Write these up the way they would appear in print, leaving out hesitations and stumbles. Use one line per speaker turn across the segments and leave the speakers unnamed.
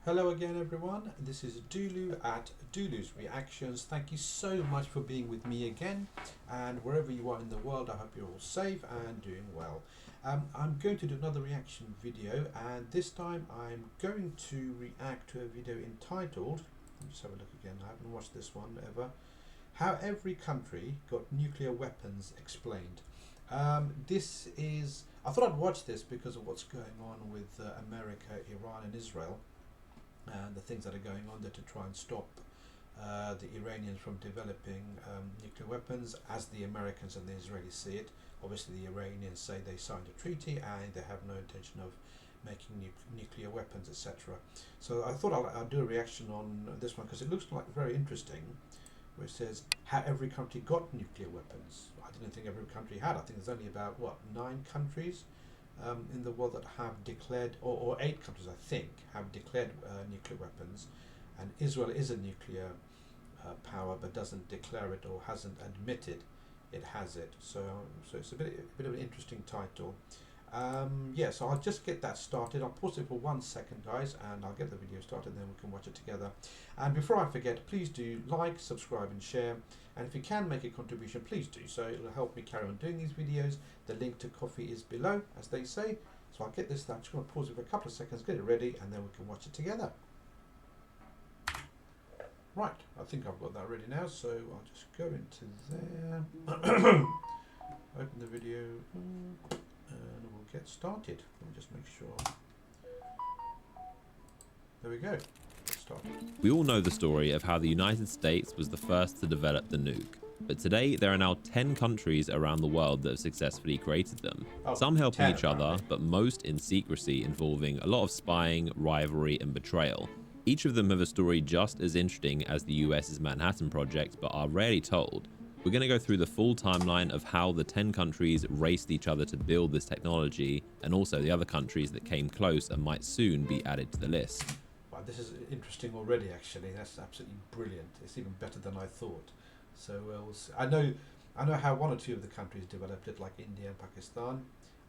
Hello again everyone, this is Dulu at Dulu's Reactions. Thank you so much for being with me again, and wherever you are in the world I hope you're all safe and doing well. I'm going to do another reaction video, and this time I'm going to react to a video entitled, let's have a look again, I haven't watched this one ever, How Every Country Got Nuclear Weapons Explained. I thought I'd watch this because of what's going on with America, Iran and Israel, and the things that are going on there to try and stop the Iranians from developing nuclear weapons as the Americans and the Israelis see it. Obviously the Iranians say they signed a treaty and they have no intention of making nuclear weapons, etc. So I thought I'll do a reaction on this one because it looks like very interesting, where it says how every country got nuclear weapons. I didn't think every country had. I think there's only about 9 countries in the world that have declared, or 8 countries I think, have declared nuclear weapons, and Israel is a nuclear power but doesn't declare it or hasn't admitted it has it. So it's a bit of an interesting title. Yeah, so I'll just get that started. I'll pause it for 1 second, guys, and I'll get the video started, then we can watch it together. And before I forget, please do like, subscribe and share, and if you can make a contribution, please do so. It'll help me carry on doing these videos. The link to coffee is below, as they say. So I'll get this done. I'm just going to pause it for a couple of seconds, get it ready, and then we can watch it together. Right, I think I've got that ready now, so I'll just go into there, open the video, and we'll get started. Let me just make sure. There we go. Start.
We all know the story of how the United States was the first to develop the nuke. But today, there are now 10 countries around the world that have successfully created them. Some helping each other, but most in secrecy, involving a lot of spying, rivalry, and betrayal. Each of them have a story just as interesting as the US's Manhattan Project, but are rarely told. We're going to go through the full timeline of how the 10 countries raced each other to build this technology, and also the other countries that came close and might soon be added to the list.
Wow, this is interesting already, actually. That's absolutely brilliant. It's even better than I thought. So we'll see. I know how 1 or 2 of the countries developed it, like India and Pakistan,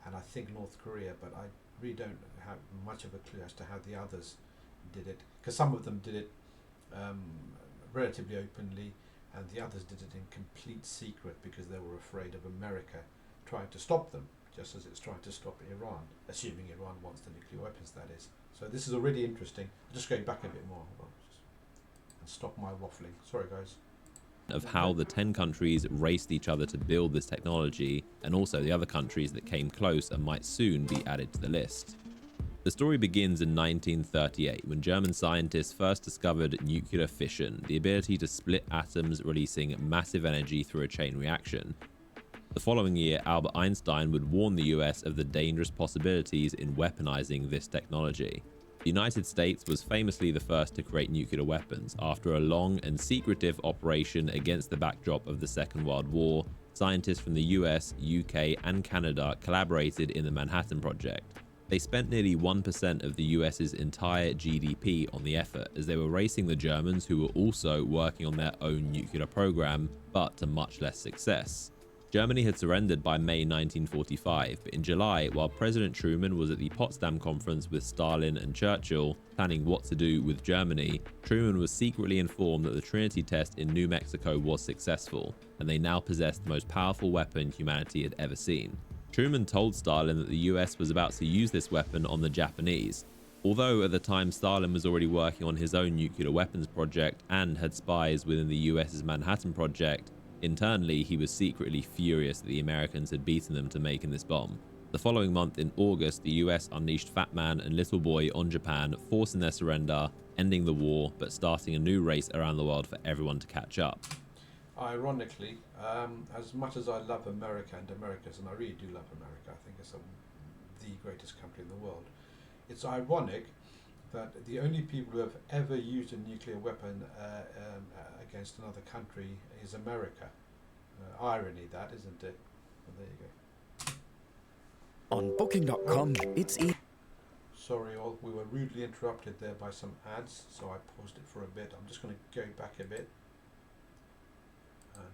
and I think North Korea, but I really don't have much of a clue as to how the others did it, because some of them did it relatively openly, and the others did it in complete secret because they were afraid of America trying to stop them, just as it's trying to stop Iran, assuming Iran wants the nuclear weapons, that is. So this is already interesting. Just going back a bit more and stop my waffling. Sorry, guys.
Of how the 10 countries raced each other to build this technology, and also the other countries that came close and might soon be added to the list. The story begins in 1938, when German scientists first discovered nuclear fission, the ability to split atoms releasing massive energy through a chain reaction. The following year, Albert Einstein would warn the US of the dangerous possibilities in weaponizing this technology. The United States was famously the first to create nuclear weapons. After a long and secretive operation against the backdrop of the Second World War, scientists from the US, UK, and Canada collaborated in the Manhattan Project. They spent nearly 1% of the US's entire GDP on the effort, as they were racing the Germans, who were also working on their own nuclear program, but to much less success. Germany had surrendered by May 1945, but in July, while President Truman was at the Potsdam Conference with Stalin and Churchill, planning what to do with Germany, Truman was secretly informed that the Trinity test in New Mexico was successful, and they now possessed the most powerful weapon humanity had ever seen. Truman told Stalin that the US was about to use this weapon on the Japanese. Although at the time Stalin was already working on his own nuclear weapons project and had spies within the US's Manhattan Project, internally he was secretly furious that the Americans had beaten them to making this bomb. The following month in August, the US unleashed Fat Man and Little Boy on Japan, forcing their surrender, ending the war, but starting a new race around the world for everyone to catch up.
Ironically, as much as I love America and Americans, and I really do love America, I think it's the greatest country in the world, it's ironic that the only people who have ever used a nuclear weapon against another country is America. Irony that, isn't it? Well, there you
go. On Booking.com, it's easy.
Sorry all, we were rudely interrupted there by some ads, so I paused it for a bit. I'm just going to go back a bit.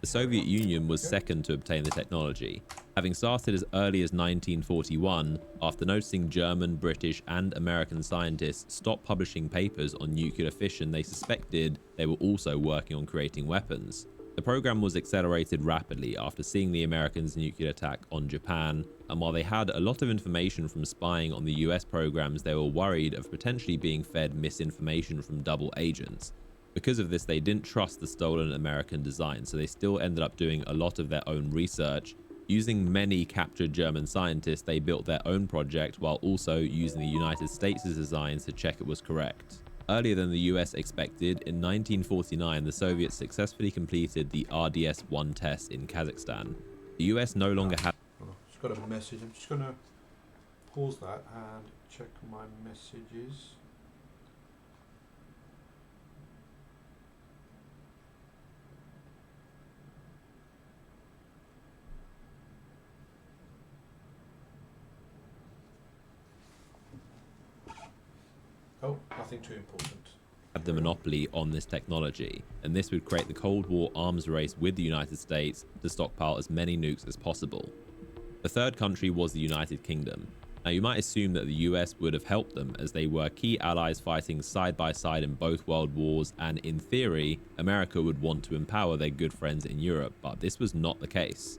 The Soviet Union was second to obtain the technology, having started as early as 1941 after noticing German, British and American scientists stopped publishing papers on nuclear fission. They suspected they were also working on creating weapons. The program was accelerated rapidly after seeing the Americans' nuclear attack on Japan, and while they had a lot of information from spying on the US programs, they were worried of potentially being fed misinformation from double agents. Because of this, they didn't trust the stolen American design, so they still ended up doing a lot of their own research. Using many captured German scientists, they built their own project while also using the United States' designs to check it was correct. Earlier than the US expected, in 1949, the Soviets successfully completed the RDS-1 test in Kazakhstan. The US no longer had...
Just got a message. I'm just going to pause that and check my messages. Oh, nothing too important.
Had the monopoly on this technology, and this would create the Cold War arms race with the United States to stockpile as many nukes as possible. The third country was the United Kingdom. Now, you might assume that the US would have helped them, as they were key allies fighting side by side in both world wars, and in theory, America would want to empower their good friends in Europe, but this was not the case.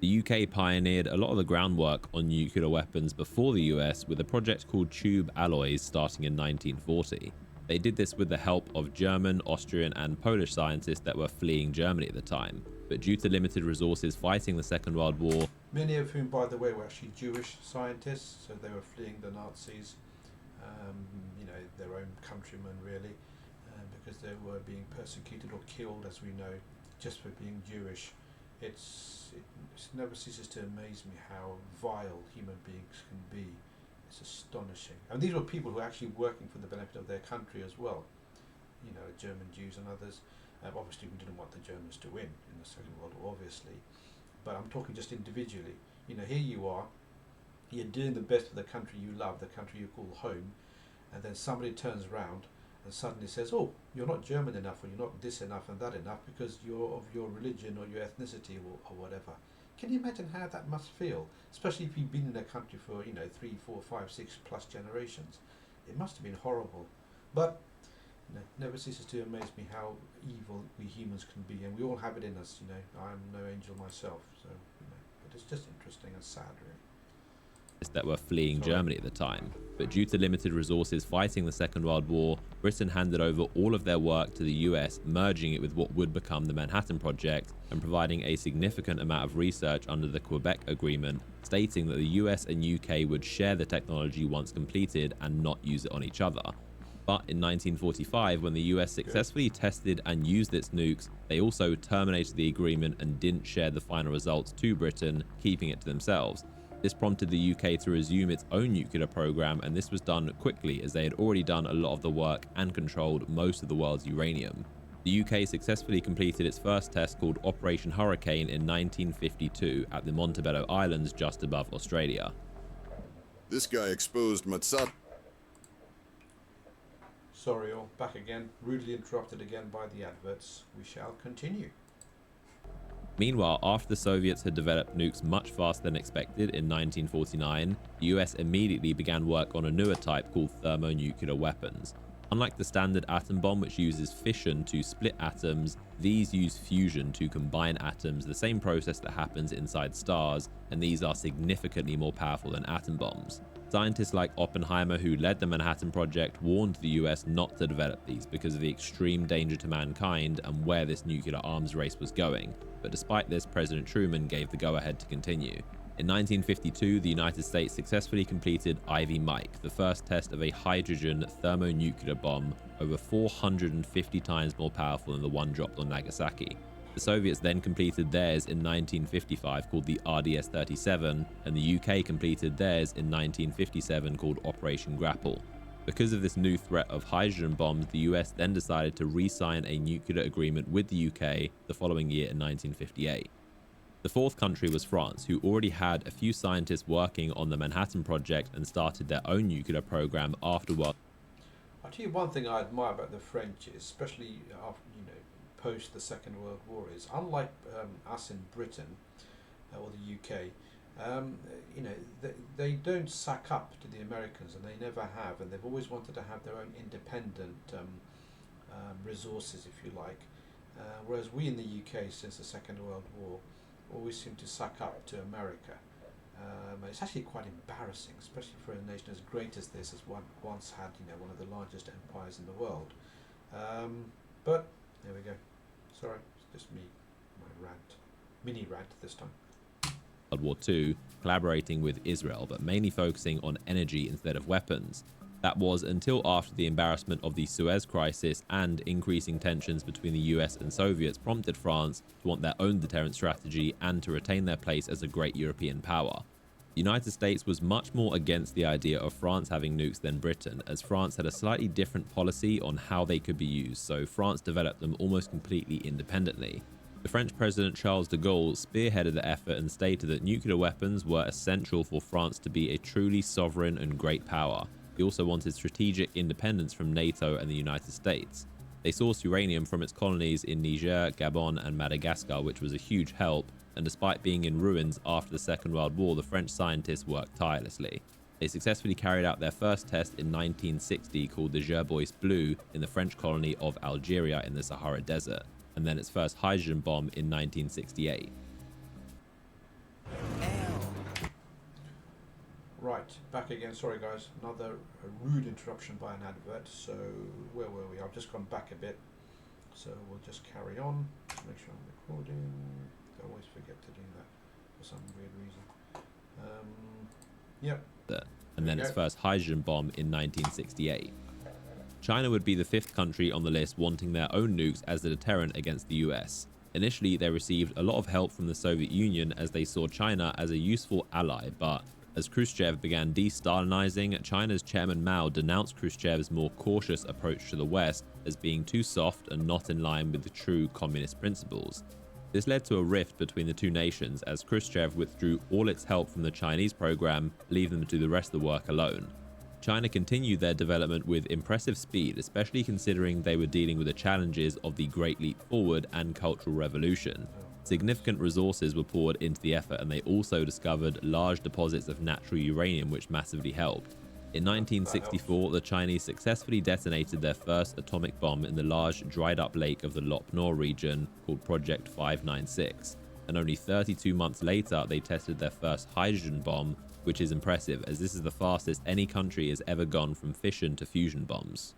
The UK pioneered a lot of the groundwork on nuclear weapons before the US with a project called Tube Alloys starting in 1940. They did this with the help of German, Austrian and Polish scientists that were fleeing Germany at the time, but due to limited resources fighting the Second World War,
many of whom, by the way, were actually Jewish scientists, so they were fleeing the Nazis, their own countrymen really, because they were being persecuted or killed, as we know, just for being Jewish. It never ceases to amaze me how vile human beings can be. It's astonishing. And these were people who were actually working for the benefit of their country as well. German Jews and others. Obviously, we didn't want the Germans to win in the Second World War, obviously. But I'm talking just individually. Here you are, you're doing the best for the country you love, the country you call home, and then somebody turns around and suddenly says, oh, you're not German enough, or you're not this enough and that enough because you're of your religion or your ethnicity or whatever. Can you imagine how that must feel? Especially if you've been in a country for 3, 4, 5, 6 plus generations. It must have been horrible. But it never ceases to amaze me how evil we humans can be, and we all have it in us. I'm no angel myself, so but it's just interesting and sad, really.
That were fleeing Germany at the time, but due to limited resources fighting the Second World War, Britain handed over all of their work to the US, merging it with what would become the Manhattan Project and providing a significant amount of research under the Quebec Agreement, stating that the US and UK would share the technology once completed and not use it on each other. But in 1945, when the US successfully tested and used its nukes, they also terminated the agreement and didn't share the final results to Britain, keeping it to themselves. This prompted the UK to resume its own nuclear program, and this was done quickly as they had already done a lot of the work and controlled most of the world's uranium. The UK successfully completed its first test called Operation Hurricane in 1952 at the Montebello Islands just above Australia.
This guy exposed Matsat.
Sorry, all back again, rudely interrupted again by the adverts. We shall continue.
Meanwhile, after the Soviets had developed nukes much faster than expected in 1949, the US immediately began work on a newer type called thermonuclear weapons. Unlike the standard atom bomb, which uses fission to split atoms, these use fusion to combine atoms, the same process that happens inside stars, and these are significantly more powerful than atom bombs. Scientists like Oppenheimer, who led the Manhattan Project, warned the US not to develop these because of the extreme danger to mankind and where this nuclear arms race was going. But despite this, President Truman gave the go-ahead to continue. In 1952, the United States successfully completed Ivy Mike, the first test of a hydrogen thermonuclear bomb over 450 times more powerful than the one dropped on Nagasaki. The Soviets then completed theirs in 1955 called the RDS-37, and the UK completed theirs in 1957 called Operation Grapple. Because of this new threat of hydrogen bombs, the US then decided to re-sign a nuclear agreement with the UK the following year in 1958. The fourth country was France, who already had a few scientists working on the Manhattan Project and started their own nuclear program afterward.
I'll tell you one thing I admire about the French, especially after, post the Second World War is, unlike us in Britain or the UK, they don't suck up to the Americans, and they never have, and they've always wanted to have their own independent resources, if you like. Whereas we in the UK, since the Second World War, always seem to suck up to America. It's actually quite embarrassing, especially for a nation as great as this, as once had, one of the largest empires in the world. But there we go. Sorry, it's just me, my rant, mini rant this time.
World War II, collaborating with Israel, but mainly focusing on energy instead of weapons. That was until after the embarrassment of the Suez Crisis and increasing tensions between the US and Soviets prompted France to want their own deterrent strategy and to retain their place as a great European power. The United States was much more against the idea of France having nukes than Britain, as France had a slightly different policy on how they could be used, so France developed them almost completely independently. The French President Charles de Gaulle spearheaded the effort and stated that nuclear weapons were essential for France to be a truly sovereign and great power. He also wanted strategic independence from NATO and the United States. They sourced uranium from its colonies in Niger, Gabon, and Madagascar, which was a huge help, and despite being in ruins after the Second World War, the French scientists worked tirelessly. They successfully carried out their first test in 1960 called the Gerbois Blue in the French colony of Algeria in the Sahara Desert, and then its first hydrogen bomb in 1968.
Right, back again. Sorry guys, another rude interruption by an advert. So where were we? I've just gone back a bit. So we'll just carry on. Make sure I'm recording. I always forget to do that for some weird reason. Yep.
And then its first hydrogen bomb in 1968. China would be the fifth country on the list wanting their own nukes as a deterrent against the US. Initially, they received a lot of help from the Soviet Union as they saw China as a useful ally, but as Khrushchev began de-Stalinizing, China's chairman Mao denounced Khrushchev's more cautious approach to the West as being too soft and not in line with the true communist principles. This led to a rift between the two nations as Khrushchev withdrew all its help from the Chinese program, leaving them to do the rest of the work alone. China continued their development with impressive speed, especially considering they were dealing with the challenges of the Great Leap Forward and Cultural Revolution. Significant resources were poured into the effort, and they also discovered large deposits of natural uranium, which massively helped. In 1964, the Chinese successfully detonated their first atomic bomb in the large dried-up lake of the Lop Nor region called Project 596, and only 32 months later they tested their first hydrogen bomb, which is impressive as this is the fastest any country has ever gone from fission to fusion bombs.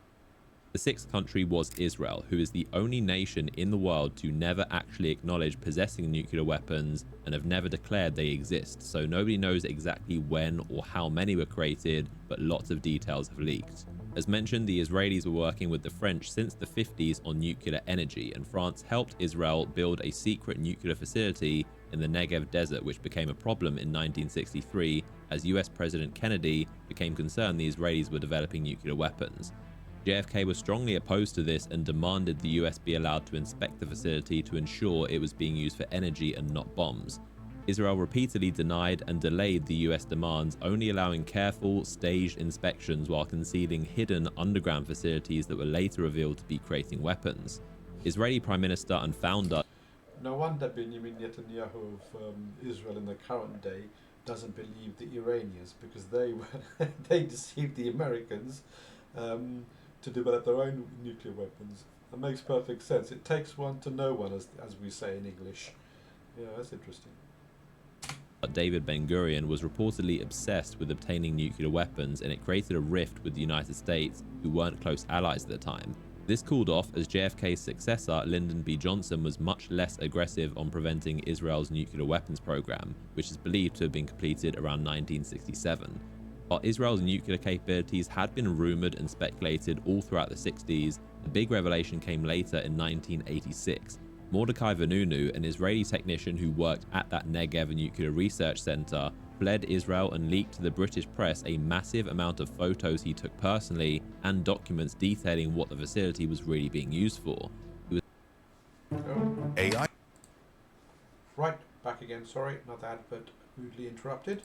The sixth country was Israel, who is the only nation in the world to never actually acknowledge possessing nuclear weapons and have never declared they exist, so nobody knows exactly when or how many were created, but lots of details have leaked. As mentioned, the Israelis were working with the French since the 50s on nuclear energy, and France helped Israel build a secret nuclear facility in the Negev desert, which became a problem in 1963 as US President Kennedy became concerned the Israelis were developing nuclear weapons. JFK was strongly opposed to this and demanded the US be allowed to inspect the facility to ensure it was being used for energy and not bombs. Israel repeatedly denied and delayed the US demands, only allowing careful, staged inspections while concealing hidden underground facilities that were later revealed to be creating weapons. Israeli Prime Minister and founder
No wonder Benjamin Netanyahu of Israel in the current day doesn't believe the Iranians, because they deceived the Americans to develop their own nuclear weapons. That makes perfect sense. It takes one to know one, as we say in English. Yeah, that's interesting.
David Ben-Gurion was reportedly obsessed with obtaining nuclear weapons, and it created a rift with the United States, who weren't close allies at the time. This cooled off as JFK's successor, Lyndon B. Johnson, was much less aggressive on preventing Israel's nuclear weapons program, which is believed to have been completed around 1967. While Israel's nuclear capabilities had been rumored and speculated all throughout the 60s, the big revelation came later in 1986. Mordechai Vanunu, an Israeli technician who worked at that Negev nuclear research center, fled Israel and leaked to the British press a massive amount of photos he took personally and documents detailing what the facility was really being used for.
AI?
Right, back again, sorry, another advert rudely interrupted.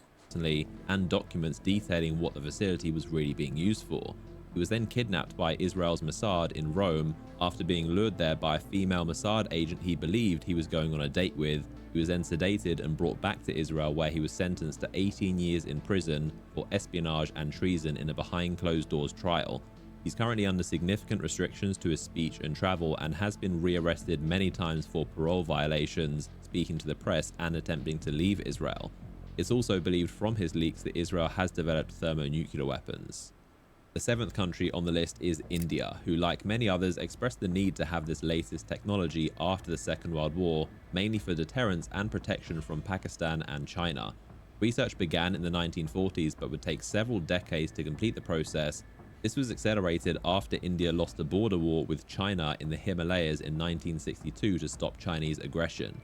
And documents detailing what the facility was really being used for. He was then kidnapped by Israel's Mossad in Rome after being lured there by a female Mossad agent he believed he was going on a date with. He was then sedated and brought back to Israel, where he was sentenced to 18 years in prison for espionage and treason in a behind closed doors trial. He's currently under significant restrictions to his speech and travel and has been rearrested many times for parole violations, speaking to the press and attempting to leave Israel. It's also believed from his leaks that Israel has developed thermonuclear weapons. The seventh country on the list is India, who, like many others, expressed the need to have this latest technology after the Second World War, mainly for deterrence and protection from Pakistan and China. Research began in the 1940s but would take several decades to complete the process. This was accelerated after India lost a border war with China in the Himalayas in 1962 to stop Chinese aggression.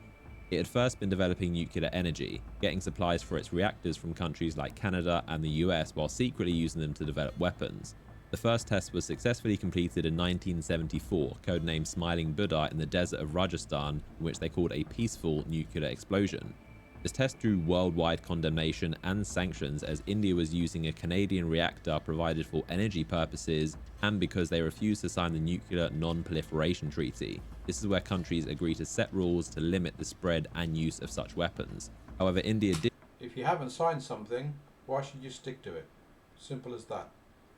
It had first been developing nuclear energy, getting supplies for its reactors from countries like Canada and the US while secretly using them to develop weapons. The first test was successfully completed in 1974, codenamed Smiling Buddha, in the desert of Rajasthan, in which they called a peaceful nuclear explosion. This test drew worldwide condemnation and sanctions, as India was using a Canadian reactor provided for energy purposes and because they refused to sign the Nuclear Non-Proliferation Treaty. This is where countries agree to set rules to limit the spread and use of such weapons. However, India did...
If you haven't signed something, why should you stick to it? Simple as that.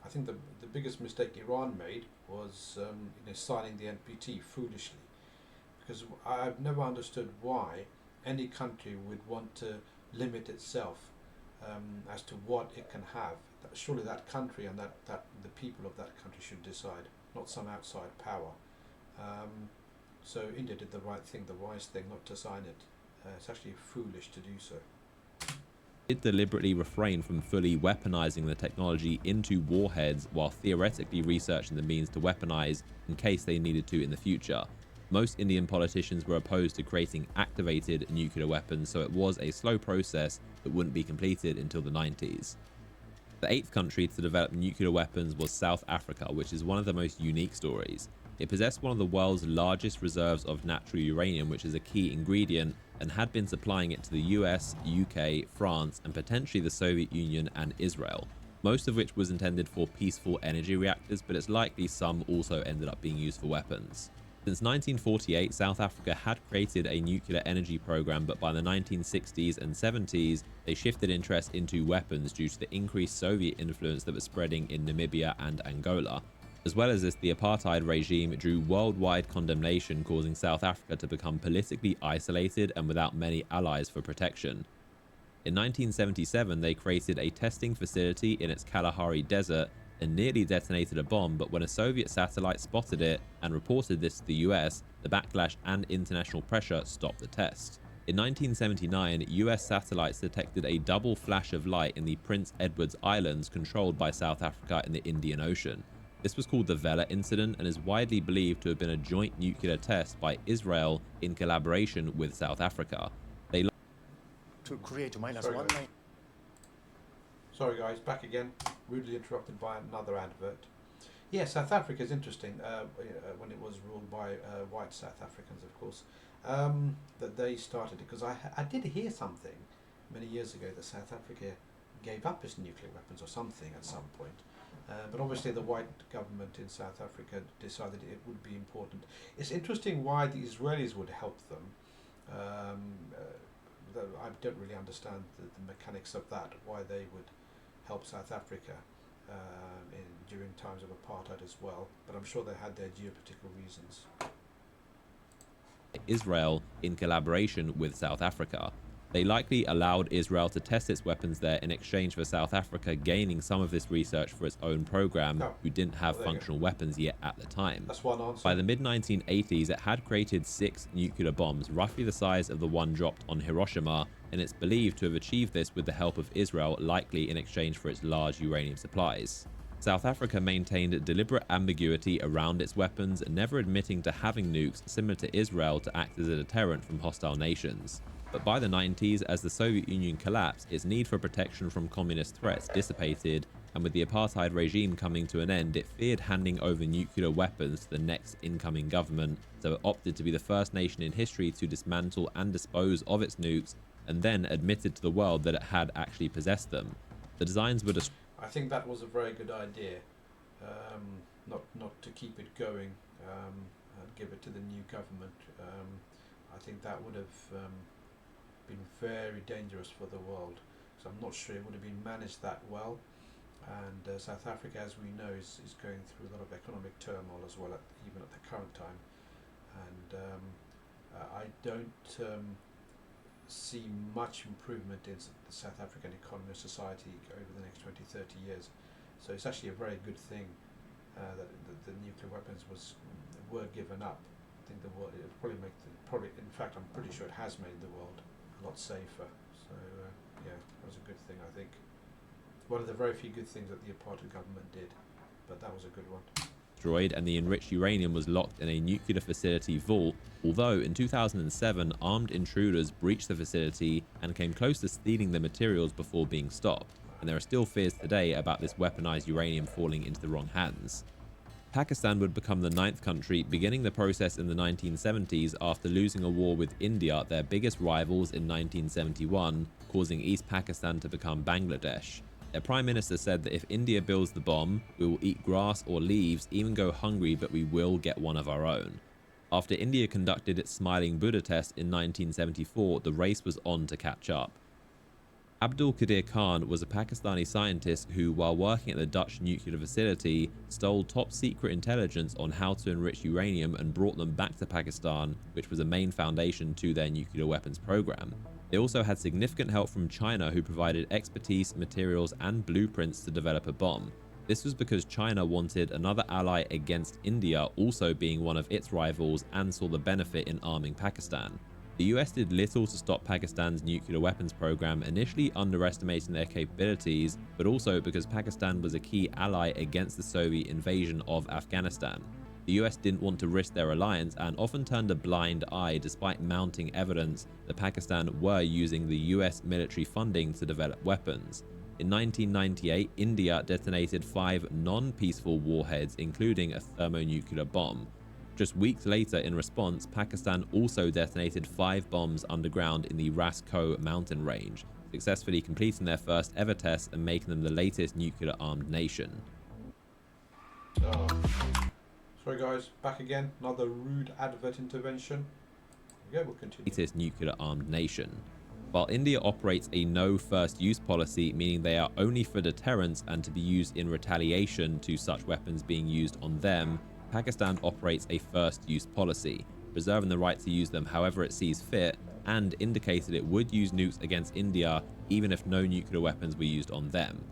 I think the biggest mistake Iran made was signing the NPT foolishly, because I've never understood why any country would want to limit itself as to what it can have. Surely that country and that the people of that country should decide, not some outside power. So India did the right thing, the wise thing, not to sign it. It's actually foolish to do so.
Did deliberately refrain from fully weaponizing the technology into warheads while theoretically researching the means to weaponize in case they needed to in the future. Most Indian politicians were opposed to creating activated nuclear weapons, so it was a slow process that wouldn't be completed until the 90s. The eighth country to develop nuclear weapons was South Africa, which is one of the most unique stories. It possessed one of the world's largest reserves of natural uranium, which is a key ingredient, and had been supplying it to the US, UK, France, and potentially the Soviet Union and Israel, most of which was intended for peaceful energy reactors, but it's likely some also ended up being used for weapons. Since 1948, South Africa had created a nuclear energy program, but by the 1960s and 70s, they shifted interest into weapons due to the increased Soviet influence that was spreading in Namibia and Angola. As well as this, the apartheid regime drew worldwide condemnation, causing South Africa to become politically isolated and without many allies for protection. In 1977, they created a testing facility in its Kalahari Desert and nearly detonated a bomb, but when a Soviet satellite spotted it and reported this to the US, the backlash and international pressure stopped the test. In 1979, US satellites detected a double flash of light in the Prince Edward Islands controlled by South Africa in the Indian Ocean. This was called the Vela incident and is widely believed to have been a joint nuclear test by Israel in collaboration with South Africa. They
to create
Sorry guys, back again, rudely interrupted by another advert. Yeah, South Africa is interesting, when it was ruled by white South Africans, of course, that they started it, because I did hear something many years ago that South Africa gave up its nuclear weapons or something at some point. But obviously the white government in South Africa decided it would be important. It's interesting why the Israelis would help them. I don't really understand the mechanics of that, why they would help South Africa during times of apartheid as well, but I'm sure they had their geopolitical reasons.
Israel in collaboration with South Africa. They likely allowed Israel to test its weapons there in exchange for South Africa gaining some of this research for its own program, who didn't have functional weapons yet at the time.
That's one answer.
By the mid-1980s, it had created 6 nuclear bombs, roughly the size of the one dropped on Hiroshima, and it's believed to have achieved this with the help of Israel, likely in exchange for its large uranium supplies. South Africa maintained deliberate ambiguity around its weapons, never admitting to having nukes, similar to Israel, to act as a deterrent from hostile nations. But by the 90s, as the Soviet Union collapsed, its need for protection from communist threats dissipated, and with the apartheid regime coming to an end, it feared handing over nuclear weapons to the next incoming government, so it opted to be the first nation in history to dismantle and dispose of its nukes, and then admitted to the world that it had actually possessed them. The designs were
I think that was a very good idea. not to keep it going and give it to the new government. I think that would have been very dangerous for the world. So I'm not sure it would have been managed that well. And South Africa, as we know, is going through a lot of economic turmoil as well, even at the current time. And I don't see much improvement in the South African economy or society over the next 20-30 years. So it's actually a very good thing that the nuclear weapons were given up. I think the world, it probably in fact I'm pretty sure it has made the world a lot safer. So yeah, that was a good thing, I think. One of the very few good things that the apartheid government did, but that was a good one.
Destroyed, and the enriched uranium was locked in a nuclear facility vault, although in 2007 armed intruders breached the facility and came close to stealing the materials before being stopped, and there are still fears today about this weaponized uranium falling into the wrong hands. Pakistan would become the 9th country, beginning the process in the 1970s after losing a war with India, their biggest rivals, in 1971, causing East Pakistan to become Bangladesh. Their Prime Minister said that if India builds the bomb, we will eat grass or leaves, even go hungry, but we will get one of our own. After India conducted its Smiling Buddha test in 1974, the race was on to catch up. Abdul Qadir Khan was a Pakistani scientist who, while working at the Dutch nuclear facility, stole top-secret intelligence on how to enrich uranium and brought them back to Pakistan, which was a main foundation to their nuclear weapons program. They also had significant help from China, who provided expertise, materials, and blueprints to develop a bomb. This was because China wanted another ally against India, also being one of its rivals, and saw the benefit in arming Pakistan. The US did little to stop Pakistan's nuclear weapons program, initially underestimating their capabilities, but also because Pakistan was a key ally against the Soviet invasion of Afghanistan. The US didn't want to risk their alliance and often turned a blind eye despite mounting evidence that Pakistan were using the US military funding to develop weapons. In 1998, India detonated 5 non-peaceful warheads, including a thermonuclear bomb. Just weeks later, in response, Pakistan also detonated 5 bombs underground in the Ras Ko mountain range, successfully completing their first ever test and making them the latest nuclear-armed nation.
Sorry guys, back again. Another rude advert intervention. Okay, we'll continue.
Latest nuclear-armed nation. While India operates a no first-use policy, meaning they are only for deterrence and to be used in retaliation to such weapons being used on them, Pakistan operates a first-use policy, reserving the right to use them however it sees fit, and indicated it would use nukes against India even if no nuclear weapons were used on them.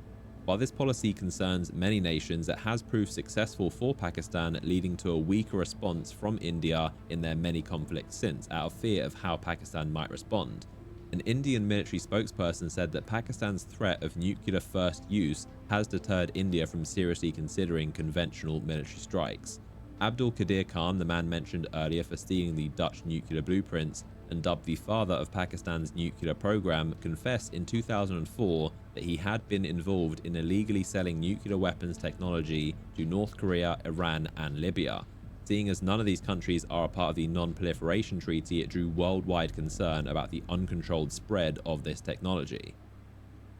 While this policy concerns many nations, it has proved successful for Pakistan, leading to a weaker response from India in their many conflicts since, out of fear of how Pakistan might respond. An Indian military spokesperson said that Pakistan's threat of nuclear first use has deterred India from seriously considering conventional military strikes. Abdul Qadir Khan, the man mentioned earlier for stealing the Dutch nuclear blueprints and dubbed the father of Pakistan's nuclear program, confessed in 2004 that he had been involved in illegally selling nuclear weapons technology to North Korea, Iran, and Libya. Seeing as none of these countries are a part of the Non-Proliferation Treaty, it drew worldwide concern about the uncontrolled spread of this technology.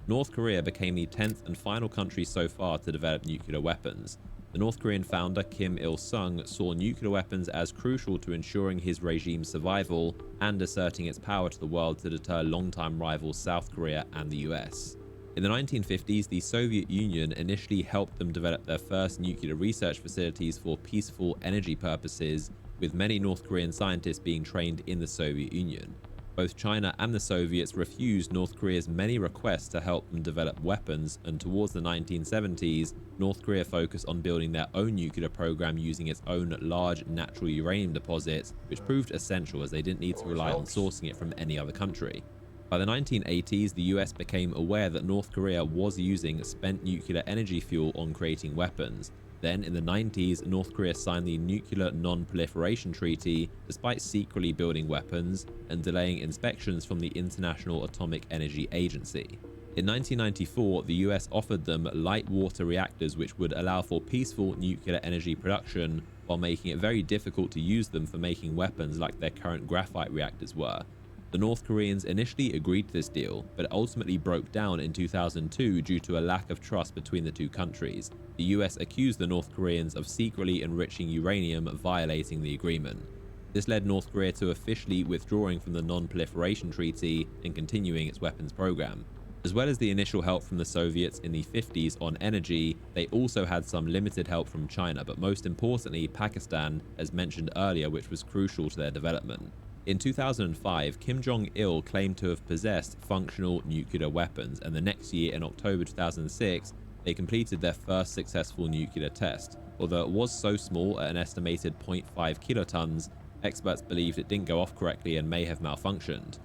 North Korea became the 10th and final country so far to develop nuclear weapons. The North Korean founder Kim Il-sung saw nuclear weapons as crucial to ensuring his regime's survival and asserting its power to the world to deter longtime rivals South Korea and the US. In the 1950s, the Soviet Union initially helped them develop their first nuclear research facilities for peaceful energy purposes, with many North Korean scientists being trained in the Soviet Union. Both China and the Soviets refused North Korea's many requests to help them develop weapons, and towards the 1970s, North Korea focused on building their own nuclear program using its own large natural uranium deposits, which proved essential as they didn't need to rely on sourcing it from any other country. By the 1980s, the US became aware that North Korea was using spent nuclear energy fuel on creating weapons. Then, in the 90s, North Korea signed the Nuclear Non-Proliferation Treaty, despite secretly building weapons and delaying inspections from the International Atomic Energy Agency. In 1994, the US offered them light water reactors which would allow for peaceful nuclear energy production, while making it very difficult to use them for making weapons like their current graphite reactors were. The North Koreans initially agreed to this deal, but ultimately broke down in 2002 due to a lack of trust between the two countries. The US accused the North Koreans of secretly enriching uranium, violating the agreement. This led North Korea to officially withdrawing from the Non-Proliferation Treaty and continuing its weapons program. As well as the initial help from the Soviets in the 50s on energy, they also had some limited help from China, but most importantly Pakistan, as mentioned earlier, which was crucial to their development. In 2005, Kim Jong-il claimed to have possessed functional nuclear weapons, and the next year, in October 2006, they completed their first successful nuclear test. Although it was so small at an estimated 0.5 kilotons, experts believed it didn't go off correctly and may have malfunctioned.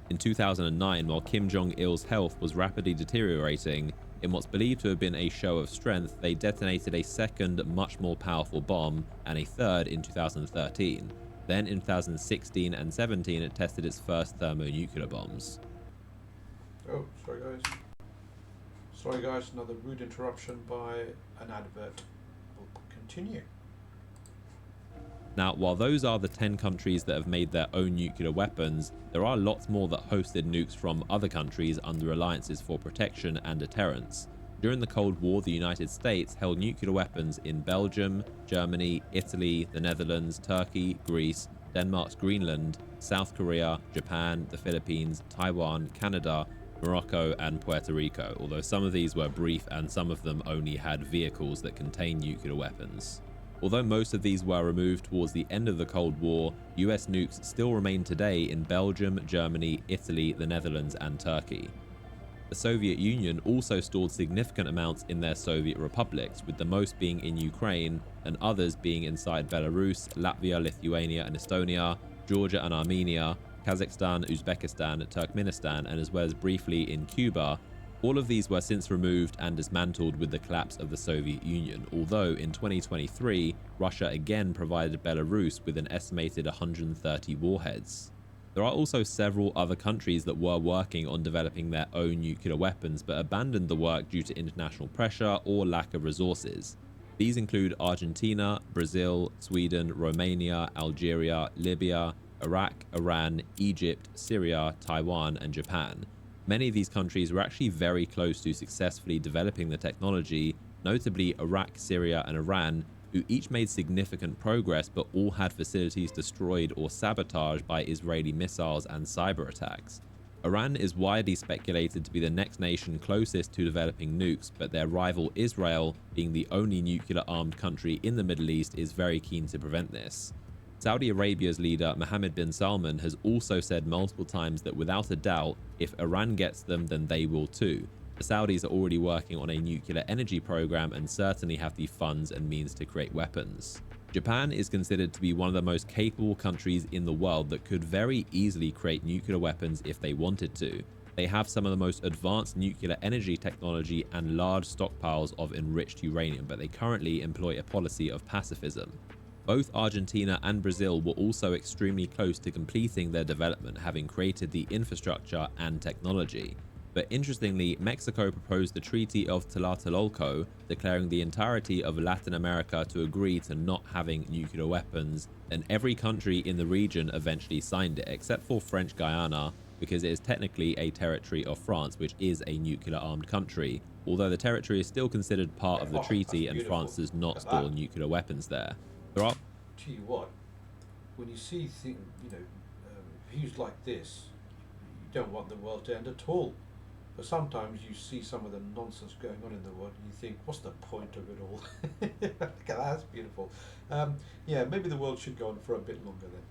In 2009, while Kim Jong-il's health was rapidly deteriorating, in what's believed to have been a show of strength, they detonated a second, much more powerful bomb, and a third in 2013. Then in 2016 and 17, it tested its first thermonuclear bombs.
Oh, sorry guys. Sorry guys, another rude interruption by an advert. We'll continue.
Now, while those are the 10 countries that have made their own nuclear weapons, there are lots more that hosted nukes from other countries under alliances for protection and deterrence. During the Cold War, the United States held nuclear weapons in Belgium, Germany, Italy, the Netherlands, Turkey, Greece, Denmark's Greenland, South Korea, Japan, the Philippines, Taiwan, Canada, Morocco, and Puerto Rico, although some of these were brief and some of them only had vehicles that contained nuclear weapons. Although most of these were removed towards the end of the Cold War, US nukes still remain today in Belgium, Germany, Italy, the Netherlands, and Turkey. The Soviet Union also stored significant amounts in their Soviet republics, with the most being in Ukraine and others being inside Belarus, Latvia, Lithuania and Estonia, Georgia and Armenia, Kazakhstan, Uzbekistan, Turkmenistan, and as well as briefly in Cuba. All of these were since removed and dismantled with the collapse of the Soviet Union, although in 2023, Russia again provided Belarus with an estimated 130 warheads. There are also several other countries that were working on developing their own nuclear weapons but abandoned the work due to international pressure or lack of resources. These include Argentina, Brazil, Sweden, Romania, Algeria, Libya, Iraq, Iran, Egypt, Syria, Taiwan, and Japan. Many of these countries were actually very close to successfully developing the technology, notably Iraq, Syria, and Iran, who each made significant progress but all had facilities destroyed or sabotaged by Israeli missiles and cyber attacks. Iran is widely speculated to be the next nation closest to developing nukes, but their rival Israel, being the only nuclear-armed country in the Middle East, is very keen to prevent this. Saudi Arabia's leader Mohammed bin Salman has also said multiple times that without a doubt, if Iran gets them, then they will too. The Saudis are already working on a nuclear energy program and certainly have the funds and means to create weapons. Japan is considered to be one of the most capable countries in the world that could very easily create nuclear weapons if they wanted to. They have some of the most advanced nuclear energy technology and large stockpiles of enriched uranium, but they currently employ a policy of pacifism. Both Argentina and Brazil were also extremely close to completing their development, having created the infrastructure and technology. But interestingly, Mexico proposed the Treaty of Tlatelolco, declaring the entirety of Latin America to agree to not having nuclear weapons, and every country in the region eventually signed it, except for French Guiana, because it is technically a territory of France, which is a nuclear-armed country, although the territory is still considered part of the treaty and France does not store nuclear weapons there. There are...
Tell you what, when you see views like this, you don't want the world to end at all. But sometimes you see some of the nonsense going on in the world and you think, what's the point of it all? Look at that, that's beautiful. Yeah, maybe the world should go on for a bit longer then.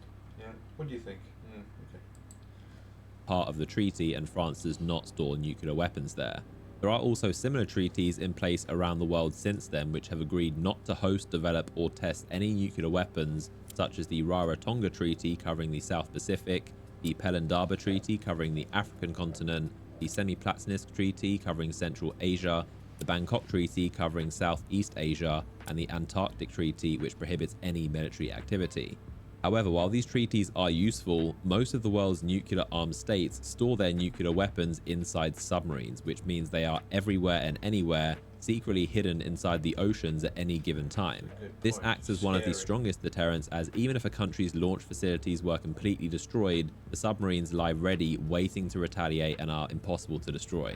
Yeah, what do you think? Okay.
Part of the treaty and France does not store nuclear weapons there. There are also similar treaties in place around the world since then which have agreed not to host, develop or test any nuclear weapons, such as the Rarotonga Treaty covering the South Pacific, the Pelindaba Treaty covering the African continent, the Semiplatzinsk Treaty covering Central Asia, the Bangkok Treaty covering Southeast Asia, and the Antarctic Treaty which prohibits any military activity. However, while these treaties are useful, most of the world's nuclear armed states store their nuclear weapons inside submarines, which means they are everywhere and anywhere, secretly hidden inside the oceans at any given time. This acts as one of the strongest deterrents, as even if a country's launch facilities were completely destroyed, the submarines lie ready, waiting to retaliate and are impossible to destroy.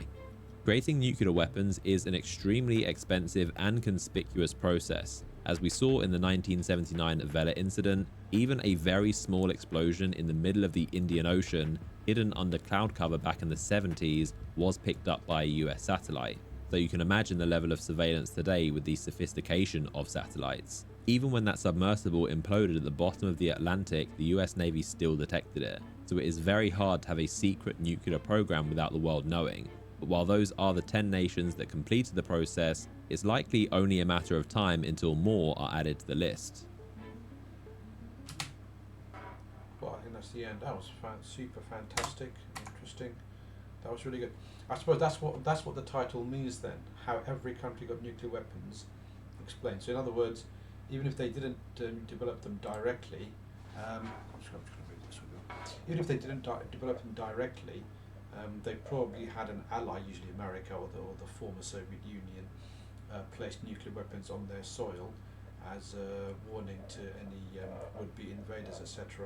Creating nuclear weapons is an extremely expensive and conspicuous process. As we saw in the 1979 Vela incident, even a very small explosion in the middle of the Indian Ocean, hidden under cloud cover back in the 70s, was picked up by a US satellite. So you can imagine the level of surveillance today with the sophistication of satellites. Even when that submersible imploded at the bottom of the Atlantic, the US Navy still detected it. So it is very hard to have a secret nuclear program without the world knowing. But while those are the 10 nations that completed the process, it's likely only a matter of time until more are added to the list.
Well, I think that's the end. That was super fantastic, interesting. That was really good. I suppose that's what the title means then. How every country got nuclear weapons explained. So in other words, even if they didn't develop them directly, I'm just going to read this one. Even if they didn't develop them directly, they probably had an ally, usually America or the former Soviet Union, placed nuclear weapons on their soil as a warning to any would-be invaders, etc.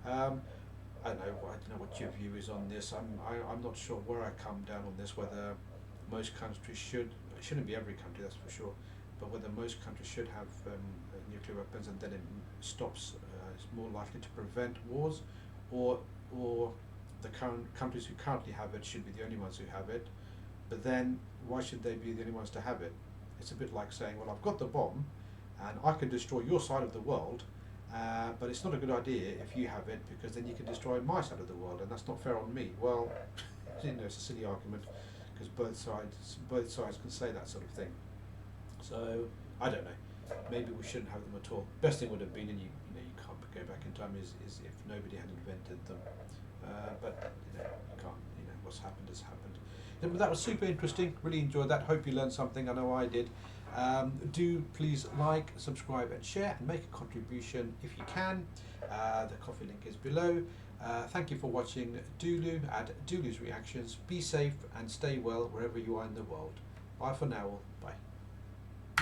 I don't know what your view is on this. I'm not sure where I come down on this. Whether most countries it shouldn't be every country, that's for sure, but whether most countries should have nuclear weapons, and then it stops, it's more likely to prevent wars, or the current countries who currently have it should be the only ones who have it. But then why should they be the only ones to have it? It's a bit like saying, well, I've got the bomb and I can destroy your side of the world, but it's not a good idea if you have it, because then you can destroy my side of the world, and that's not fair on me. Well, it's a silly argument, because both sides can say that sort of thing. So I don't know. Maybe we shouldn't have them at all. Best thing would have been, and you can't go back in time, is if nobody had invented them. But you can't. What's happened has happened. But that was super interesting. Really enjoyed that. Hope you learned something. I know I did. Do please like, subscribe, and share, and make a contribution if you can. The coffee link is below. Thank you for watching Dulu at Dulu's Reactions. Be safe and stay well wherever you are in the world. Bye for now. Bye.